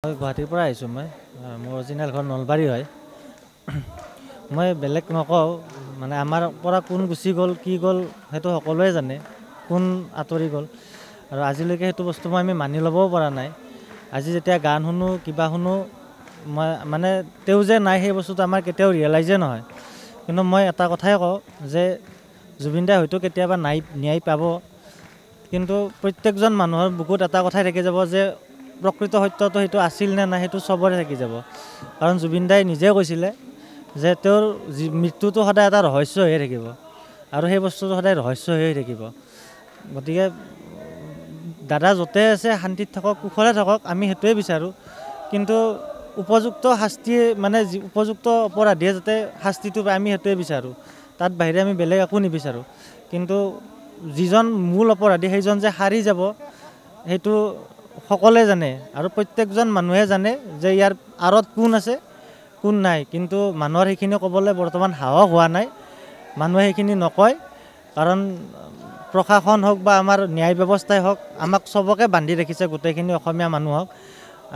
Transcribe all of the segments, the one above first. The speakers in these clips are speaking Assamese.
গুৱাহাটীৰ পৰা আহিছোঁ মই মোৰ অৰিজিনেল ঘৰ নলবাৰী হয় মই বেলেগ নকওঁ মানে আমাৰ পৰা কোন গুচি গ'ল কি গ'ল সেইটো সকলোৱে জানে কোন আঁতৰি গ'ল আৰু আজিলৈকে সেইটো বস্তু আমি মানি ল'বও পৰা নাই আজি যেতিয়া গান শুনো কিবা শুনো মই মানে তেও যে নাই সেই বস্তুটো আমাৰ কেতিয়াও ৰিয়েলাইজে নহয় কিন্তু মই এটা কথাই কওঁ যে জুবিন দাই হয়তো কেতিয়াবা ন্যায় পাব কিন্তু প্ৰত্যেকজন মানুহৰ বুকুত এটা কথাই থাকি যাব যে প্ৰকৃত সত্যটো সেইটো আছিল নে নাই সেইটো চবৰে থাকি যাব কাৰণ জুবিন দাই নিজে কৈছিলে যে তেওঁৰ মৃত্যুটো সদায় এটা ৰহস্য হৈ থাকিব আৰু সেই বস্তুটো সদায় ৰহস্য হৈ থাকিব গতিকে দাদা য'তে আছে শান্তিত থাকক কুশলে থাকক আমি সেইটোৱে বিচাৰোঁ কিন্তু উপযুক্ত শাস্তি মানে উপযুক্ত অপৰাধীয়ে যাতে শাস্তিটো পায় আমি সেইটোৱে বিচাৰোঁ তাত বাহিৰে আমি বেলেগ একো নিবিচাৰোঁ কিন্তু যিজন মূল অপৰাধী সেইজন যে সাৰি যাব সেইটো সকলোৱে জানে আৰু প্ৰত্যেকজন মানুহে জানে যে ইয়াৰ আঁৰত কোন আছে কোন নাই কিন্তু মানুহৰ সেইখিনি ক'বলৈ বৰ্তমান সাহস হোৱা নাই মানুহে সেইখিনি নকয় কাৰণ প্ৰশাসন হওক বা আমাৰ ন্যায় ব্যৱস্থাই হওক আমাক চবকে বান্ধি ৰাখিছে গোটেইখিনি অসমীয়া মানুহক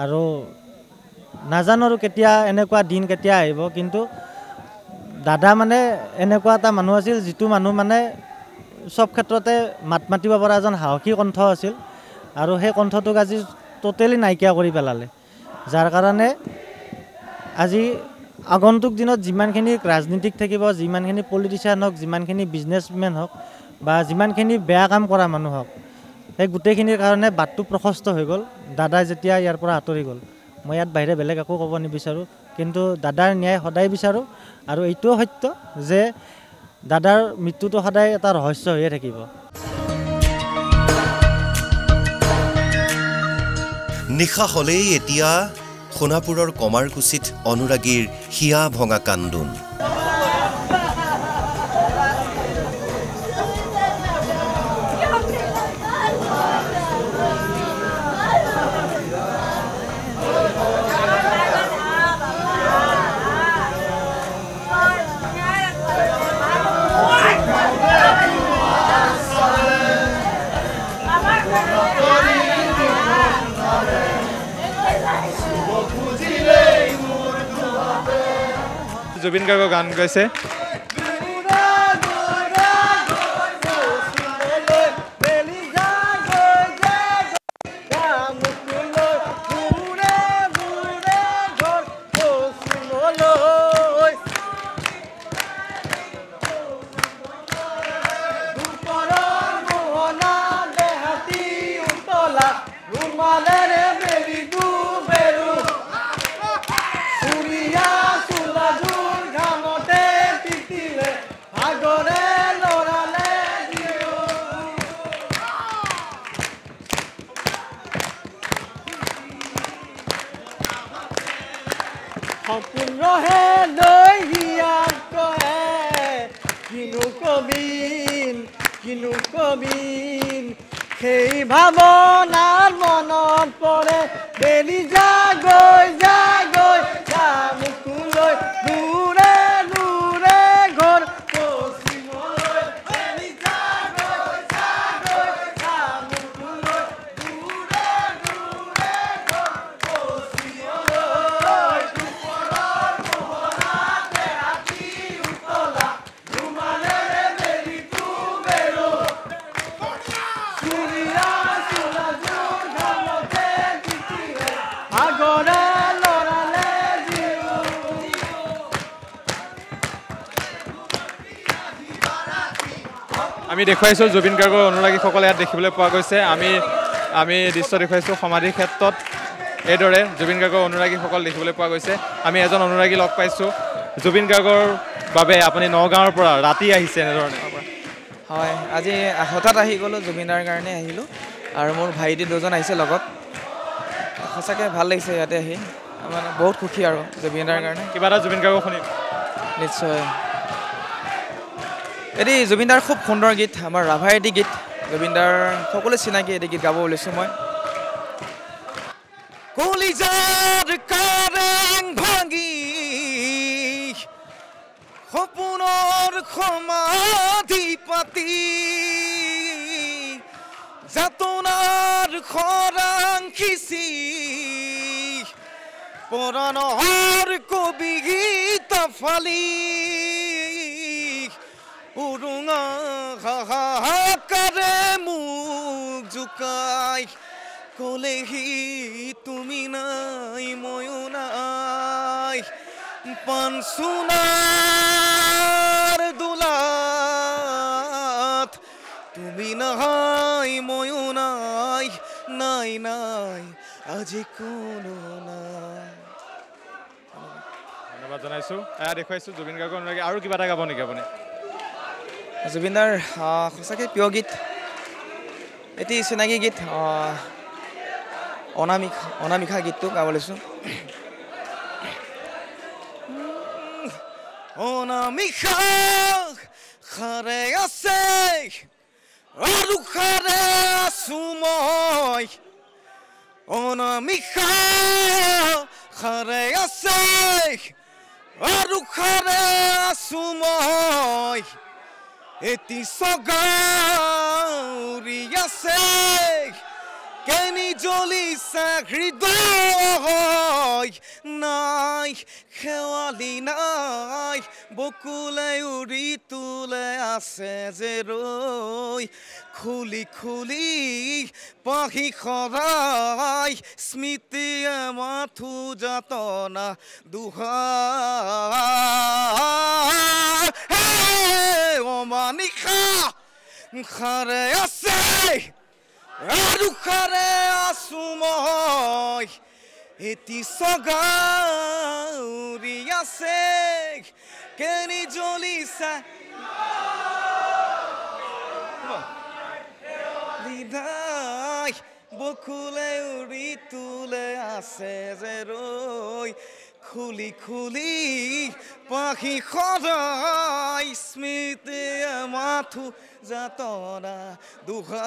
আৰু নাজানো আৰু কেতিয়া এনেকুৱা দিন কেতিয়া আহিব কিন্তু দাদা মানে এনেকুৱা এটা মানুহ আছিল যিটো মানুহ মানে চব ক্ষেত্ৰতে মাত মাতিব পৰা এজন সাহসী কণ্ঠ আছিল আৰু সেই কণ্ঠটোক আজি টোটেলি নাইকিয়া কৰি পেলালে যাৰ কাৰণে আজি আগন্তুক দিনত যিমানখিনি ৰাজনীতিক থাকিব যিমানখিনি পলিটিচিয়ান হওক যিমানখিনি বিজনেছমেন হওক বা যিমানখিনি বেয়া কাম কৰা মানুহ হওক সেই গোটেইখিনিৰ কাৰণে বাটটো প্ৰশস্ত হৈ গ'ল দাদাই যেতিয়া ইয়াৰ পৰা আঁতৰি গ'ল মই ইয়াত বাহিৰে বেলেগ একো ক'ব নিবিচাৰোঁ কিন্তু দাদাৰ ন্যায় সদায় বিচাৰোঁ আৰু এইটোও সত্য যে দাদাৰ মৃত্যুটো সদায় এটা ৰহস্য হৈয়ে থাকিব নিশা হলেই এতিয়া সোণাপুৰৰ কমাৰকুছিত অনুৰাগীৰ হিয়া ভঙা কান্দোন জুবিন গাৰ্গৰ গান গাইছে সপোন ৰহে লৈ হিয়াক কহে কিনো কবিন সেই ভাৱনাৰ মনত পৰে বেলি যাগৈ মুকুলৈ দূৰে দূৰে ঘৰ পশ্চিমলৈ বেলি যাগৈ মুকুলৈ দূৰে দূৰে ঘৰ পশ্চিমলৈ আমি দেখুৱাইছোঁ জুবিন গাৰ্গৰ অনুৰাগীসকলে ইয়াত দেখিবলৈ পোৱা গৈছে আমি দৃশ্য দেখুৱাইছোঁ সমাধি ক্ষেত্ৰত এইদৰে জুবিন গাৰ্গৰ অনুৰাগীসকল দেখিবলৈ পোৱা গৈছে আমি এজন অনুৰাগী লগ পাইছোঁ জুবিন গাৰ্গৰ বাবে আপুনি নগাঁৱৰ পৰা ৰাতি আহিছে এনেধৰণে হয় আজি হঠাৎ আহি গ'লোঁ জুবিনদাৰ কাৰণে আহিলোঁ আৰু মোৰ ভাইটি দুজন আহিছে লগত সঁচাকৈ ভাল লাগিছে ইয়াতে আহি মানে বহুত সুখী আৰু জুবিনদাৰ কাৰণে কিবা এটা জুবিন গাৰ্গক শুনিম নিশ্চয় এটি জুবিনদাৰ খুব সুন্দৰ গীত আমাৰ ৰাভা এটি গীত জুবিনদাৰ সকলোৱে চিনাকি এটি গীত গাব ওলাইছোঁ মই কলিজাৰ কাৰেং ভাঙি সপোনৰ সমাধি পাতি যাতনাৰ খৰাং খিচি পৰাণৰ কবিতা ফালি উৰুঙা হাহাকাৰে মোক জোকাই ক'লেহি তুমি নাই ময়ো নাই পানচোনাৰ দোলাত তুমি নাই ময়ো নাই নাই নাই আজি কোনো নাই ধন্যবাদ জনাইছোঁ দেখুৱাইছোঁ জুবিন গাৰ্গৰ অনুৰাগী আৰু কিবা এটা গাব নেকি আপুনি জুবিনদাৰ সঁচাকৈ প্ৰিয় গীত এটি চিনাকি গীত অনামিকা গীতটো গাব লৈছোঁ অনামিকা খাৰে আছে আৰু খাৰে আছোঁ মই অনামিকা খাৰে আছে আৰু খাৰে আছোঁ মই এটি চগাউৰি আছে কেনি জ্বলিছে হৃদয় নাই খেৱালি নাই বকুলে উৰি তোলে আছে যে ৰৈ খুলি খুলি পাহি সৰাই স্মৃতিয়ে মাথো যাতনা দুহাই অমানিকা খাৰে আছে আৰু খাৰে আছোঁ মই এটি চগাউৰি আছে কেনি জ্বলিছে দিদাই বকুলে উৰি তোলে আছে যে ৰৈ খুলি খুলি পাখি সদায় স্মৃতিয়ে মাথো যাতনা দুহাই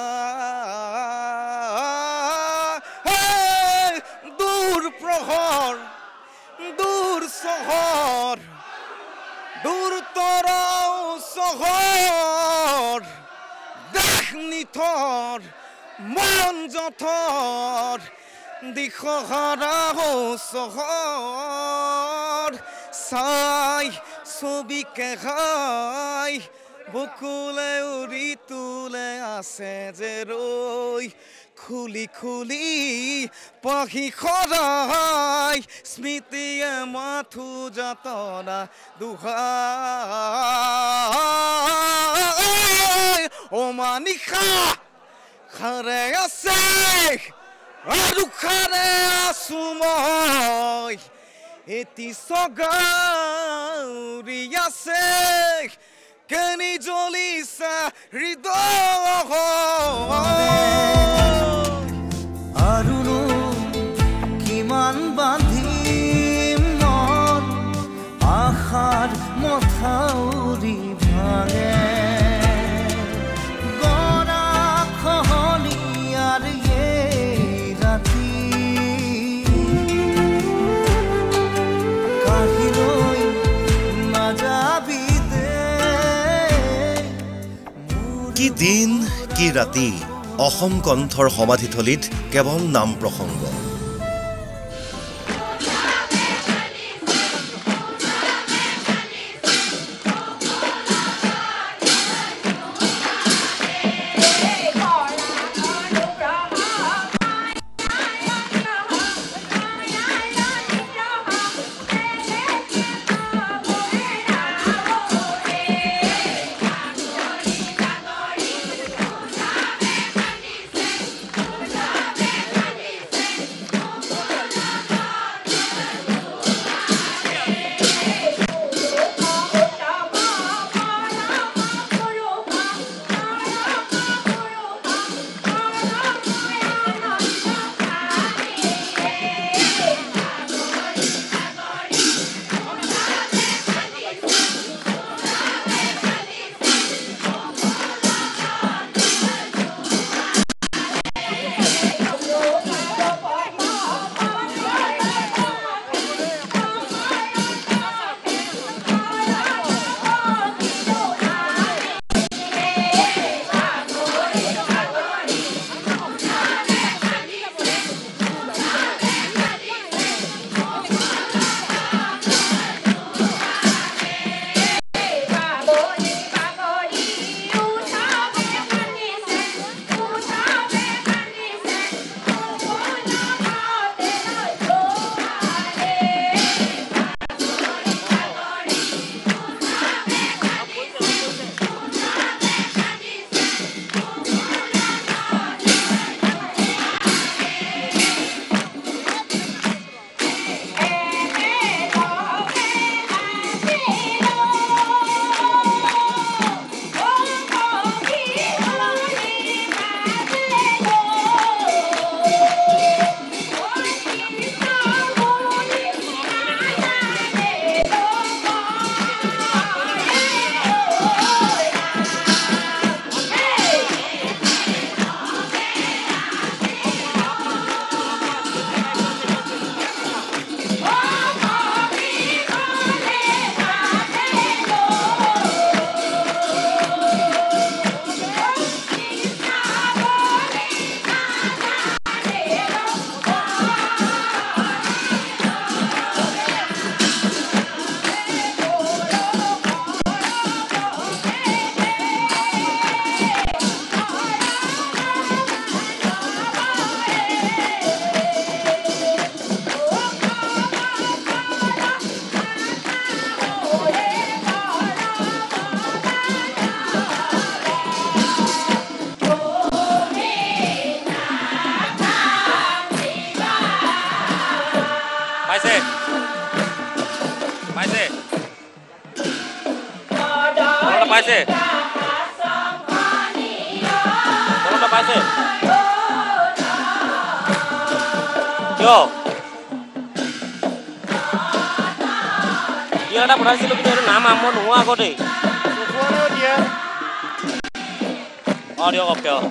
দূৰ প্ৰহৰ দূৰ চহৰ দূৰতৰ চহৰ দেশ নিথৰ মন যথৰ দিশহাৰা চহৰ চাই ছবিকে খাই বকুলে উৰি তোলে আছে যে ৰৈ খুলি খুলি পাহি সদায় স্মৃতিয়ে মাথো যাতনা দুহাই অমানিকা খাৰে আছে আৰু খাৰে আছোঁ মই এটি চগাউৰি আছে কেনি জ্বলিছে হৃদয় আৰুনো কিমান বান্ধিম মন আশাৰ মথাউৰি ভাঙে গৰাখহনীয়াৰ এই ৰাতি কাহিলৈ নাযাবি কি দিন কি ৰাতি অসম কণ্ঠৰ সমাধিথলীত কেৱল নাম প্ৰসংগ পাইছে পাইছে পাইছে পাইছে কিয় এটা পঠাইছিলোঁ কিন্তু এইটো নাম মই নোহোৱা আগতেই অঁ দিয়ক অ'কে অঁ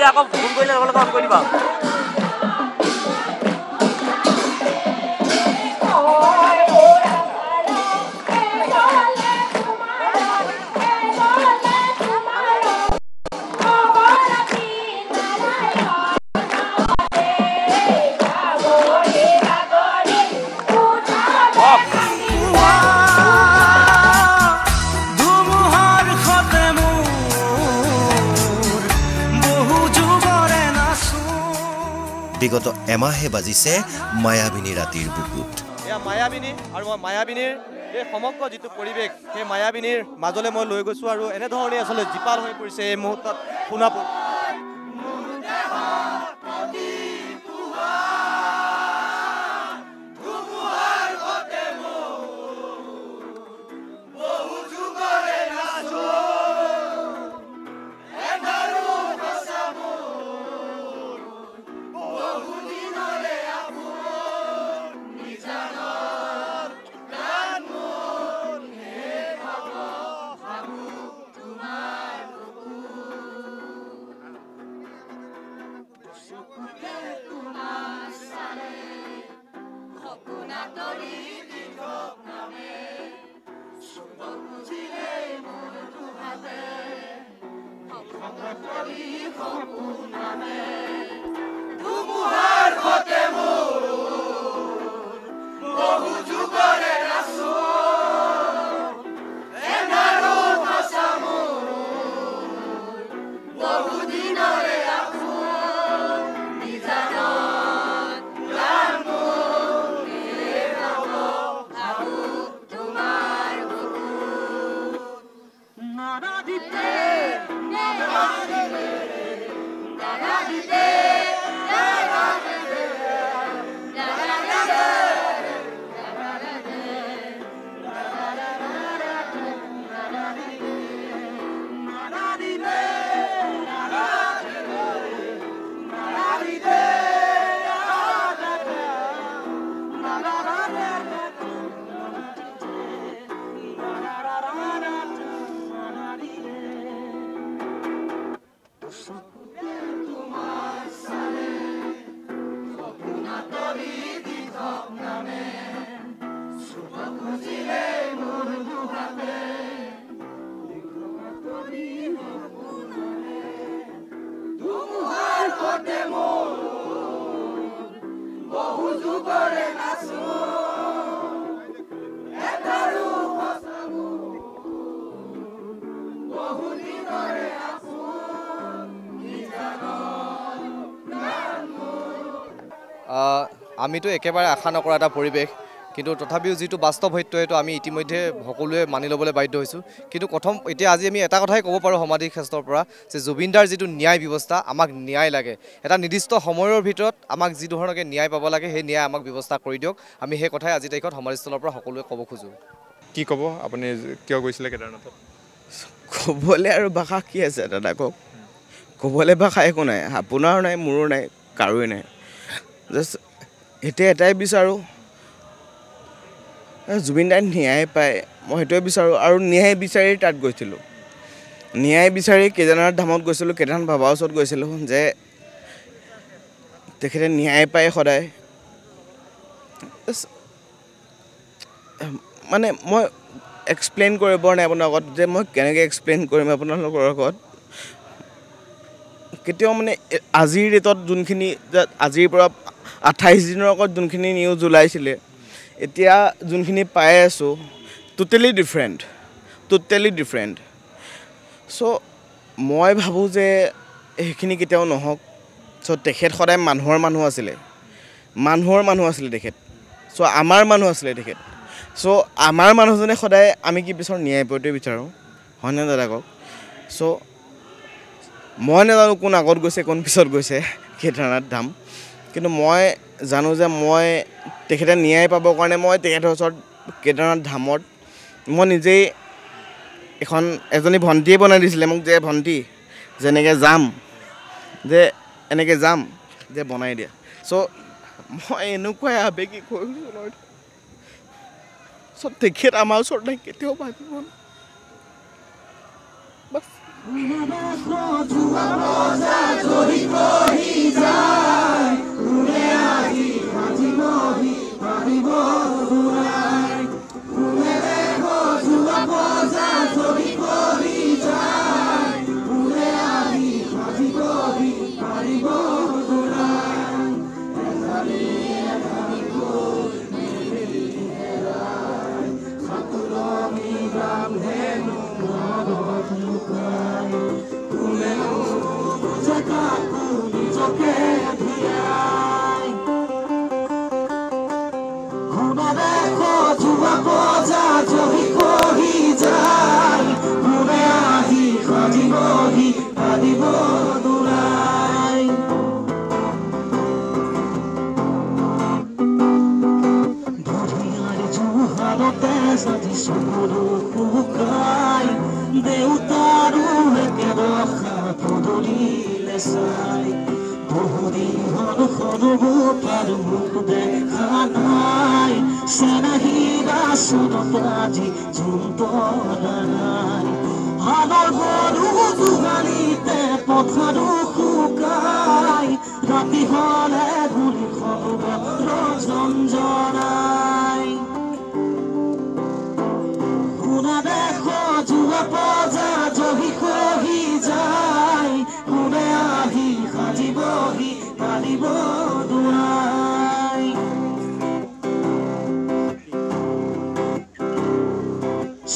আকৌ ফোন কৰিলে লগে লগে অন কৰি দিবা বিগত এমাহে বাজিছে মায়াবিনী ৰাতিৰ বুকুত এয়া মায়াবিনী আৰু মায়াবিনীৰ এই সমগ্ৰ যিটো পৰিৱেশ সেই মায়াবিনীৰ মাজলৈ মই লৈ গৈছোঁ আৰু এনেধৰণে আচলতে জীপাল হৈ পৰিছে এই মুহূৰ্তত সোণাপুৰ আমিতো একেবাৰে আশা নকৰা এটা পৰিৱেশ কিন্তু তথাপিও যিটো বাস্তৱ সত্য সেইটো আমি ইতিমধ্যে সকলোৱে মানি ল'বলৈ বাধ্য হৈছোঁ কিন্তু এতিয়া আজি আমি এটা কথাই ক'ব পাৰোঁ সমাধি ক্ষেত্ৰৰ পৰা যে জুবিনদাৰ যিটো ন্যায় ব্যৱস্থা আমাক ন্যায় লাগে এটা নিৰ্দিষ্ট সময়ৰ ভিতৰত আমাক যি ধৰণকে ন্যায় পাব লাগে সেই ন্যায় আমাক ব্যৱস্থা কৰি দিয়ক আমি সেই কথাই আজি তাৰিখত সমাধিস্থলৰ পৰা সকলোৱে ক'ব খোজোঁ কি ক'ব আপুনি কিয় গৈছিলে কেদাৰনাথত ক'বলৈ আৰু ভাষা কি আছে দাদা কওক ক'বলৈ ভাষা একো নাই আপোনাৰো নাই মোৰো নাই কাৰোৱে নাই জাষ্ট এতিয়া এটাই বিচাৰোঁ জুবিনদাই ন্যায় পায় মই সেইটোৱে বিচাৰোঁ আৰু ন্যায় বিচাৰি তাত গৈছিলোঁ ন্যায় বিচাৰি কেদাৰনাথ ধামত গৈছিলোঁ কেদাৰনাথ বাবাৰ ওচৰত গৈছিলোঁ যে তেখেতে ন্যায় পায় সদায় মানে মই এক্সপ্লেইন কৰিব পৰা নাই আপোনাৰ আগত যে মই কেনেকৈ এক্সপ্লেইন কৰিম আপোনালোকৰ আগত কেতিয়াও মানে আজিৰ ডেটত যোনখিনি আজিৰ পৰা 28 দিনৰ আগত যোনখিনি নিউজ ওলাইছিলে এতিয়া যোনখিনি পাই আছোঁ টোটেলি ডিফাৰেণ্ট চ' মই ভাবোঁ যে সেইখিনি কেতিয়াও নহওক চ' তেখেত সদায় মানুহৰ মানুহ আছিলে তেখেত চ' আমাৰ মানুহ আছিলে তেখেত চ' আমাৰ মানুহজনে সদায় আমি কি বিচাৰোঁ ন্যায় পোৱাটোৱে বিচাৰোঁ হয়নে দাদা কওক চ' মই নাজানো কোন আগত গৈছে কোন পিছত গৈছে কেদাৰনাথ ধাম কিন্তু মই জানো যে মই তেখেতে ন্যায় পাবৰ কাৰণে মই তেখেতৰ ওচৰত কেদাৰনাথ ধামত মই নিজেই এজনী ভণ্টিয়ে বনাই দিছিলে মোক যে ভণ্টি যেনেকৈ যাম যে বনাই দিয়া চ' মই এনেকুৱাই আবেগিক হৈ গৈছোঁ চ' তেখেত আমাৰ ওচৰত নাই কেতিয়াও ভাবিব বাছ ৰাতি হলে ধূলি ৰঞ্জনাই শুনা দেখো জুৱা পজা জহি খহি যায় কোনে আহি সাজিবহি পাৰিব দুৱাই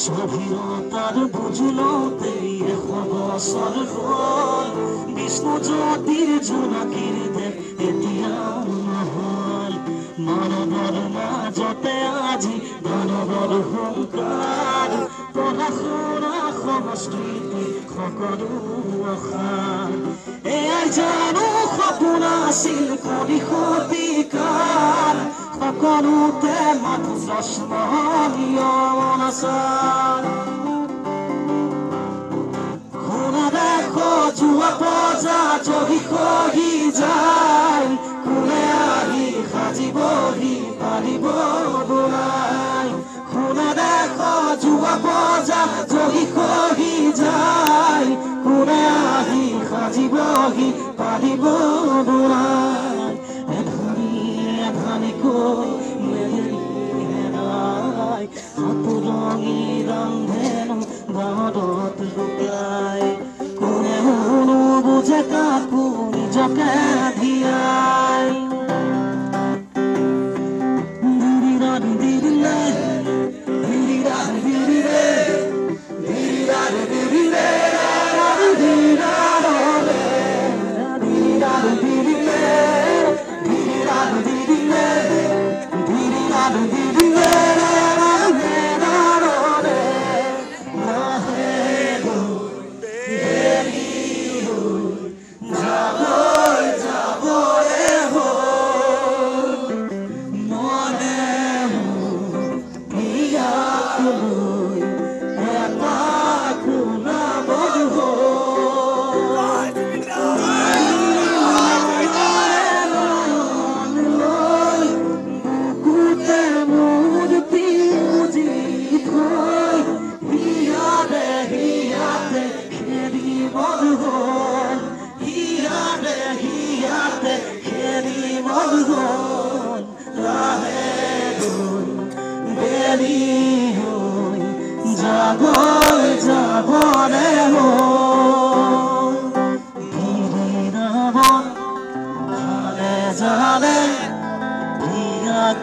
স্বাধীনতাৰ বুজুলতেই 100 বছৰ হ'ল বিষ্ণু জ্যোতিৰ জোনাকীৰ দেশ এতিয়াও নহল মানৱৰ মাজতে আজি দানৱৰ সংকাৰ পঢ়া শুনা সংস্কৃতি সকলো আশাৰ এয়াই জানো সপোন আছিল কোটি শতিকাৰ সকলোতে মাথো প্ৰশ্ন নিয়ম আচাৰ শুনা দেখো জুৱা পজা জহি খহি যায় কোনে আহি সাজিবহি পাৰিব দুৱাই শুনা দেখো জুৱা পজা জহি খহি যায় কোনে আহি সাজিবহি পাৰিব দুৱাই এধানিকৈ মেলি হেৰাই সাতোৰঙি ৰন্ধেনো বাঁদত লুকাই কোনেও নুবুজে কাকো নিজকে ধিয়াই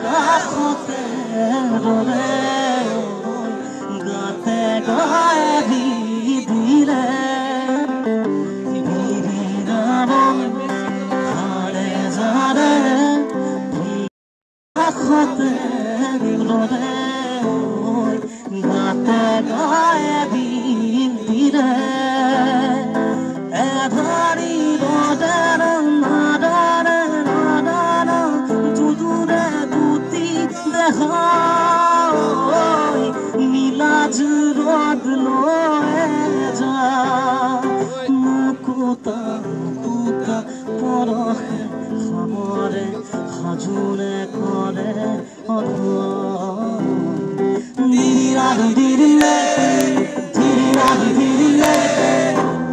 কাষতে ৰলে গাতে গায়ে দি দিলে হাৰে জাৰে কাষতে ৰলে গাতে গায়ে দি দিলে এধাৰি ৰদৰ নাদাৰ নাদাৰ দুদূৰে দুটি দেহ নীলা জোৰত লৈ যা মুকুতা মুকুতা পৰহে খামৰে সাজোৰে কৰে দিৰিৰাধি দিৰিলে দিৰিৰাধি দিৰিলে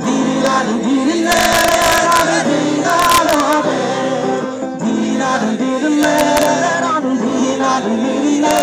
দিৰিৰাধি দিৰিলে দিৰিৰাধি দিৰিলে দিৰিৰাধি দিৰিলে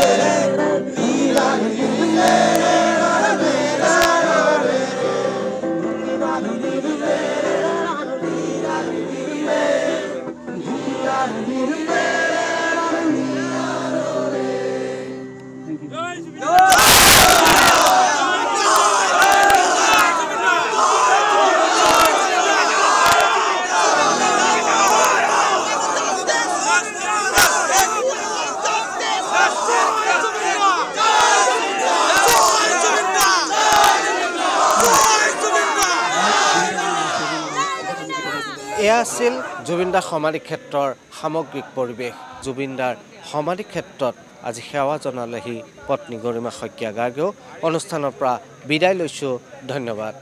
এয়া আছিল জুবিনদাৰ সমাধি ক্ষেত্ৰৰ সামগ্ৰিক পৰিৱেশ। জুবিনদাৰ সমাধি ক্ষেত্ৰত আজি সেৱা জনালেহি পত্নী গৰিমা শইকীয়া গাৰ্গেও। অনুষ্ঠানৰ পৰা বিদায় লৈছোঁ, ধন্যবাদ।